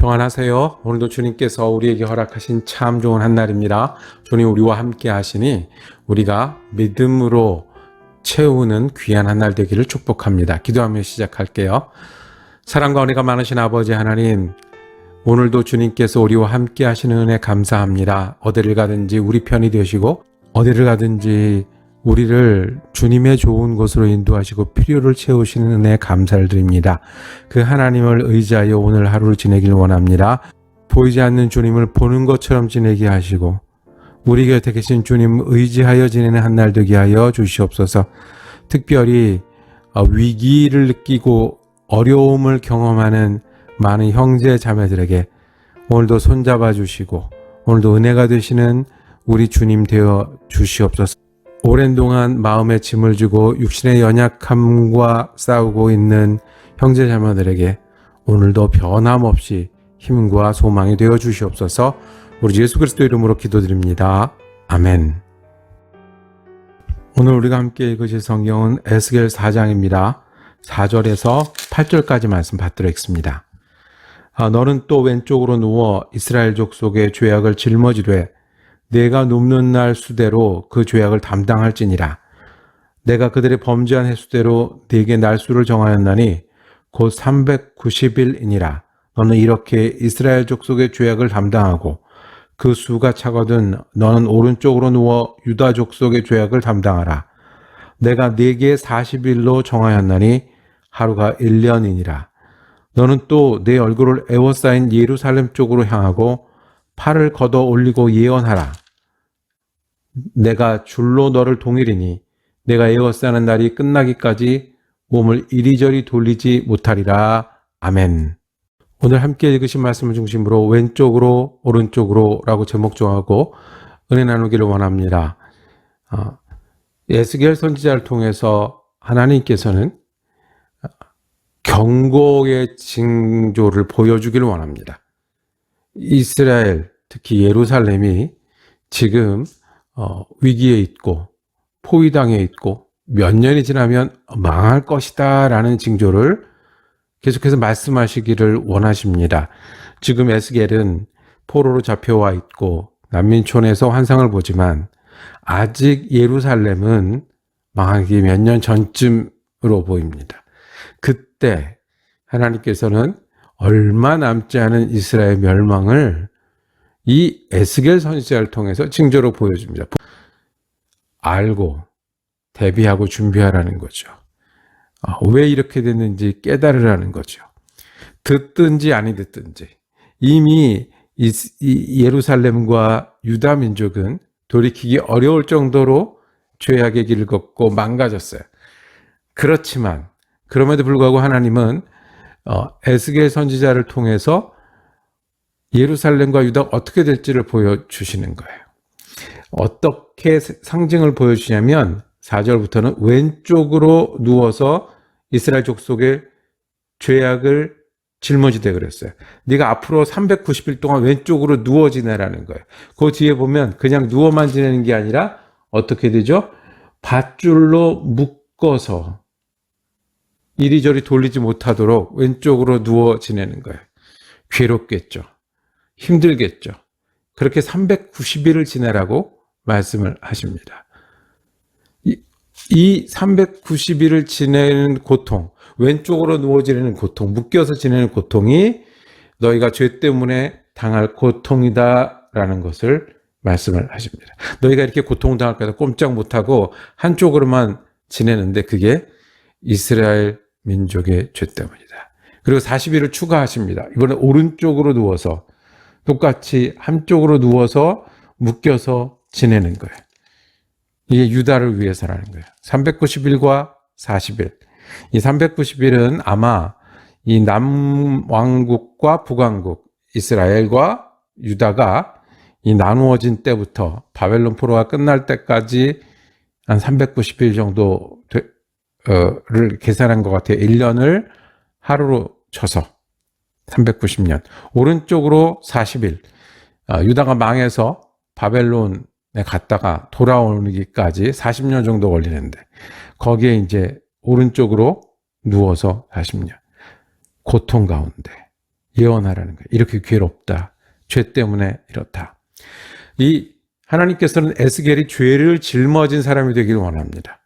평안하세요. 오늘도 주님께서 우리에게 허락하신 참 좋은 한 날입니다. 주님 우리와 함께 하시니 우리가 믿음으로 채우는 귀한 한 날 되기를 축복합니다. 기도하며 시작할게요. 사랑과 은혜가 많으신 아버지 하나님, 오늘도 주님께서 우리와 함께 하시는 은혜 감사합니다. 어디를 가든지 우리 편이 되시고 어디를 가든지 우리를 주님의 좋은 곳으로 인도하시고 필요를 채우시는 은혜 감사를 드립니다. 그 하나님을 의지하여 오늘 하루를 지내길 원합니다. 보이지 않는 주님을 보는 것처럼 지내게 하시고 우리 곁에 계신 주님 의지하여 지내는 한 날 되게 하여 주시옵소서. 특별히 위기를 느끼고 어려움을 경험하는 많은 형제 자매들에게 오늘도 손잡아 주시고 오늘도 은혜가 되시는 우리 주님 되어 주시옵소서. 오랜 동안 마음에 짐을 지고 육신의 연약함과 싸우고 있는 형제 자매들에게 오늘도 변함없이 힘과 소망이 되어 주시옵소서. 우리 예수 그리스도 이름으로 기도드립니다. 아멘. 오늘 우리가 함께 읽으실 성경은 에스겔 4장입니다. 4절에서 8절까지 말씀 받들어 읽습니다. 너는 또 왼쪽으로 누워 이스라엘 족속의 죄악을 짊어지되 내가 눕는 날 수대로 그 죄악을 담당할지니라. 내가 그들의 범죄한 횟수대로 네게 날수를 정하였나니 곧 390일이니라. 너는 이렇게 이스라엘 족속의 죄악을 담당하고 그 수가 차거든 너는 오른쪽으로 누워 유다 족속의 죄악을 담당하라. 내가 네게 40일로 정하였나니 하루가 1년이니라. 너는 또 내 얼굴을 에워싸인 예루살렘 쪽으로 향하고 팔을 걷어 올리고 예언하라. 내가 줄로 너를 동일이니 내가 에워싸는 날이 끝나기까지 몸을 이리저리 돌리지 못하리라. 아멘. 오늘 함께 읽으신 말씀을 중심으로 왼쪽으로 오른쪽으로 라고 제목 정하고 은혜 나누기를 원합니다. 에스겔 선지자를 통해서 하나님께서는 경고의 징조를 보여주기를 원합니다. 이스라엘, 특히 예루살렘이 지금 위기에 있고 포위당해 있고 몇 년이 지나면 망할 것이다 라는 징조를 계속해서 말씀하시기를 원하십니다. 지금 에스겔은 포로로 잡혀와 있고 난민촌에서 환상을 보지만 아직 예루살렘은 망하기 몇 년 전쯤으로 보입니다. 그때 하나님께서는 얼마 남지 않은 이스라엘 멸망을 이 에스겔 선지자를 통해서 징조로 보여줍니다. 알고 대비하고 준비하라는 거죠. 왜 이렇게 됐는지 깨달으라는 거죠. 듣든지 아니 듣든지 이미 예루살렘과 유다 민족은 돌이키기 어려울 정도로 죄악의 길을 걷고 망가졌어요. 그렇지만 그럼에도 불구하고 하나님은 에스겔 선지자를 통해서 예루살렘과 유다가 어떻게 될지를 보여주시는 거예요. 어떻게 상징을 보여주냐면 4절부터는 왼쪽으로 누워서 이스라엘 족속의 죄악을 짊어지되 그랬어요. 네가 앞으로 390일 동안 왼쪽으로 누워 지내라는 거예요. 그 뒤에 보면 그냥 누워만 지내는 게 아니라 어떻게 되죠? 밧줄로 묶어서 이리저리 돌리지 못하도록 왼쪽으로 누워 지내는 거예요. 괴롭겠죠. 힘들겠죠. 그렇게 390일을 지내라고 말씀을 하십니다. 이 390일을 지내는 고통, 왼쪽으로 누워 지내는 고통, 묶여서 지내는 고통이 너희가 죄 때문에 당할 고통이다라는 것을 말씀을 하십니다. 너희가 이렇게 고통당할까 해서 꼼짝 못하고 한쪽으로만 지내는데 그게 이스라엘 민족의 죄 때문이다. 그리고 40일을 추가하십니다. 이번에 오른쪽으로 누워서 똑같이 한쪽으로 누워서 묶여서 지내는 거예요. 이게 유다를 위해서라는 거예요. 390일과 40일. 이 390일은 아마 이 남왕국과 북왕국, 이스라엘과 유다가 이 나누어진 때부터 바벨론 포로가 끝날 때까지 한 390일 정도를 계산한 것 같아요. 1년을 하루로 쳐서 390년. 오른쪽으로 40일. 유다가 망해서 바벨론에 갔다가 돌아오기까지 40년 정도 걸리는데 거기에 이제 오른쪽으로 누워서 40년. 고통 가운데 예언하라는 거예요. 이렇게 괴롭다. 죄 때문에 이렇다. 이 하나님께서는 에스겔이 죄를 짊어진 사람이 되기를 원합니다.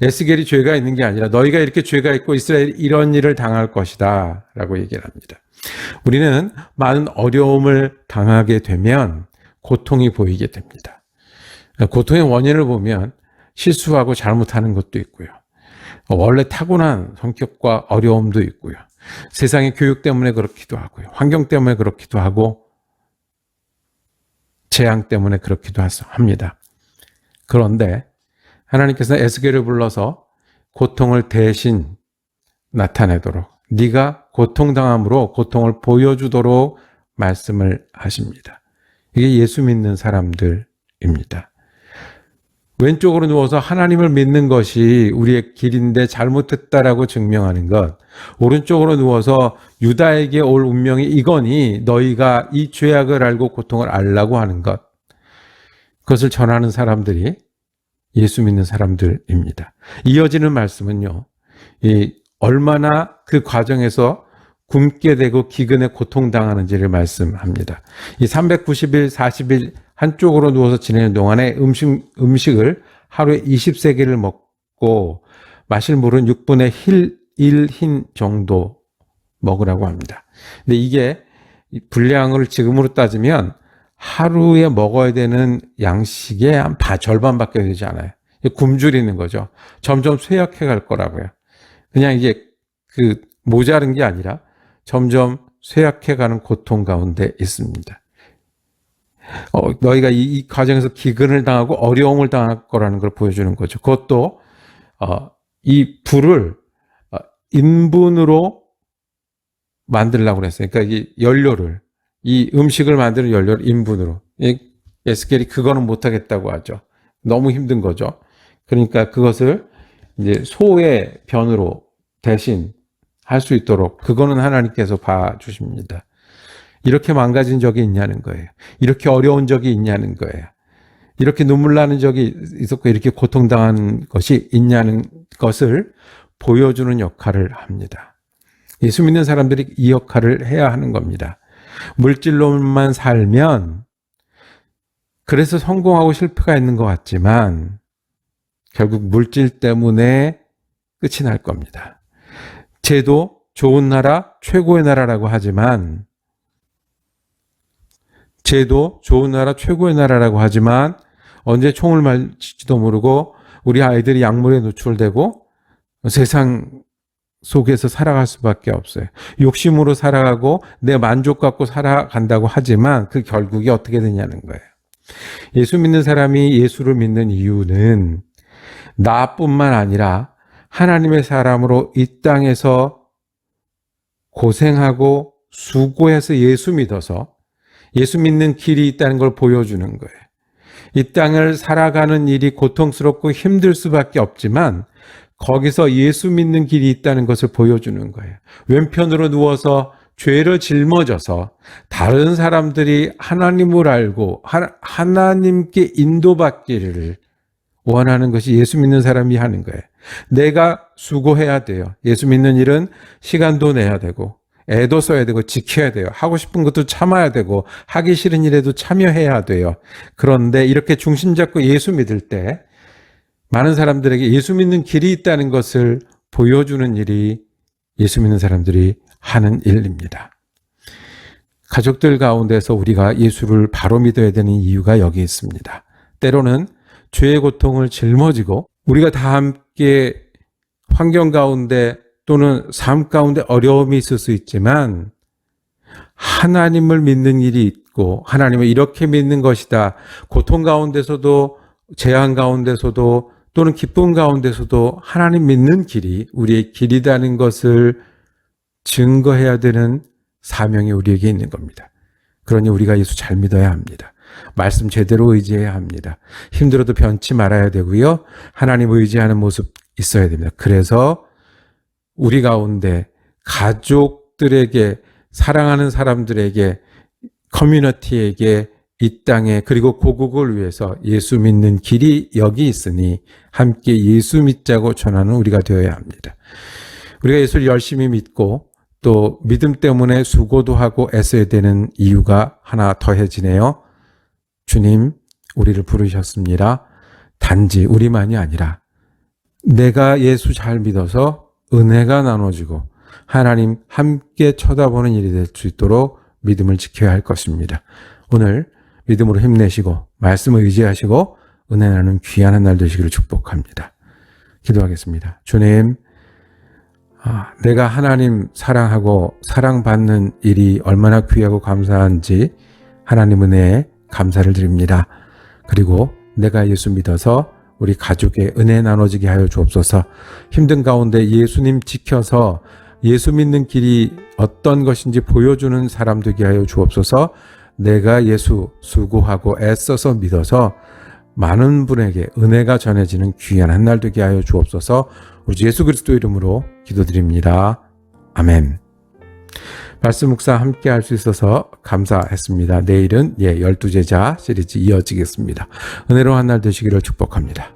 에스겔이 죄가 있는 게 아니라 너희가 이렇게 죄가 있고 이스라엘이 이런 일을 당할 것이다 라고 얘기를 합니다. 우리는 많은 어려움을 당하게 되면 고통이 보이게 됩니다. 고통의 원인을 보면 실수하고 잘못하는 것도 있고요. 원래 타고난 성격과 어려움도 있고요. 세상의 교육 때문에 그렇기도 하고요. 환경 때문에 그렇기도 하고 재앙 때문에 그렇기도 합니다. 그런데 하나님께서는 에스겔을 불러서 고통을 대신 나타내도록 네가 고통당함으로 고통을 보여주도록 말씀을 하십니다. 이게 예수 믿는 사람들입니다. 왼쪽으로 누워서 하나님을 믿는 것이 우리의 길인데 잘못했다라고 증명하는 것, 오른쪽으로 누워서 유다에게 올 운명이 이거니 너희가 이 죄악을 알고 고통을 알라고 하는 것, 그것을 전하는 사람들이 예수 믿는 사람들입니다. 이어지는 말씀은요, 얼마나 그 과정에서 굶게 되고 기근에 고통당하는지를 말씀합니다. 이 390일, 40일 한쪽으로 누워서 지내는 동안에 음식을 하루에 20세기를 먹고 마실 물은 6분의 1흰 정도 먹으라고 합니다. 근데 이게 분량을 지금으로 따지면 하루에 먹어야 되는 양식의 한 절반밖에 되지 않아요. 굶주리는 거죠. 점점 쇠약해 갈 거라고요. 그냥 이게 모자른 게 아니라 점점 쇠약해 가는 고통 가운데 있습니다. 너희가 이 과정에서 기근을 당하고 어려움을 당할 거라는 걸 보여주는 거죠. 그것도 이 불을 인분으로 만들려고 그랬어요. 그러니까 이 연료를, 이 음식을 만드는 연료를 인분으로. 에스겔이 그거는 못하겠다고 하죠. 너무 힘든 거죠. 그러니까 그것을 이제 소의 변으로 대신 할 수 있도록 그거는 하나님께서 봐주십니다. 이렇게 망가진 적이 있냐는 거예요. 이렇게 어려운 적이 있냐는 거예요. 이렇게 눈물 나는 적이 있었고 이렇게 고통당한 것이 있냐는 것을 보여주는 역할을 합니다. 예수 믿는 사람들이 이 역할을 해야 하는 겁니다. 물질로만 살면 그래서 성공하고 실패가 있는 것 같지만 결국 물질 때문에 끝이 날 겁니다. 쟤도 좋은 나라, 최고의 나라라고 하지만 쟤도 좋은 나라, 최고의 나라라고 하지만 언제 총을 맞을지도 모르고 우리 아이들이 약물에 노출되고 세상 속에서 살아갈 수밖에 없어요. 욕심으로 살아가고 내 만족 갖고 살아간다고 하지만 그 결국이 어떻게 되냐는 거예요. 예수 믿는 사람이 예수를 믿는 이유는 나뿐만 아니라 하나님의 사람으로 이 땅에서 고생하고 수고해서 예수 믿어서 예수 믿는 길이 있다는 걸 보여주는 거예요. 이 땅을 살아가는 일이 고통스럽고 힘들 수밖에 없지만 거기서 예수 믿는 길이 있다는 것을 보여주는 거예요. 왼편으로 누워서 죄를 짊어져서 다른 사람들이 하나님을 알고 하나님께 인도받기를 원하는 것이 예수 믿는 사람이 하는 거예요. 내가 수고해야 돼요. 예수 믿는 일은 시간도 내야 되고 애도 써야 되고 지켜야 돼요. 하고 싶은 것도 참아야 되고 하기 싫은 일에도 참여해야 돼요. 그런데 이렇게 중심 잡고 예수 믿을 때 많은 사람들에게 예수 믿는 길이 있다는 것을 보여주는 일이 예수 믿는 사람들이 하는 일입니다. 가족들 가운데서 우리가 예수를 바로 믿어야 되는 이유가 여기 있습니다. 때로는 죄의 고통을 짊어지고 우리가 다 함께 환경 가운데 또는 삶 가운데 어려움이 있을 수 있지만 하나님을 믿는 일이 있고 하나님을 이렇게 믿는 것이다. 고통 가운데서도 재앙 가운데서도 또는 기쁨 가운데서도 하나님 믿는 길이 우리의 길이라는 것을 증거해야 되는 사명이 우리에게 있는 겁니다. 그러니 우리가 예수 잘 믿어야 합니다. 말씀 제대로 의지해야 합니다. 힘들어도 변치 말아야 되고요. 하나님 의지하는 모습 있어야 됩니다. 그래서 우리 가운데 가족들에게 사랑하는 사람들에게 커뮤니티에게 이 땅에 그리고 고국을 위해서 예수 믿는 길이 여기 있으니 함께 예수 믿자고 전하는 우리가 되어야 합니다. 우리가 예수를 열심히 믿고 또 믿음 때문에 수고도 하고 애써야 되는 이유가 하나 더해지네요. 주님, 우리를 부르셨습니다. 단지 우리만이 아니라 내가 예수 잘 믿어서 은혜가 나눠지고 하나님 함께 쳐다보는 일이 될 수 있도록 믿음을 지켜야 할 것입니다. 오늘 믿음으로 힘내시고 말씀을 의지하시고 은혜 나누는 귀한 한 날 되시기를 축복합니다. 기도하겠습니다. 주님, 내가 하나님 사랑하고 사랑받는 일이 얼마나 귀하고 감사한지 하나님 은혜에 감사를 드립니다. 그리고 내가 예수 믿어서 우리 가족의 은혜 나눠지게 하여 주옵소서. 힘든 가운데 예수님 지켜서 예수 믿는 길이 어떤 것인지 보여주는 사람 되게 하여 주옵소서. 내가 예수 수고하고 애써서 믿어서 많은 분에게 은혜가 전해지는 귀한 한 날 되게 하여 주옵소서. 우리 예수 그리스도 이름으로 기도드립니다. 아멘. 말씀 묵상 함께 할 수 있어서 감사했습니다. 내일은 12제자 시리즈 이어지겠습니다. 은혜로운 한 날 되시기를 축복합니다.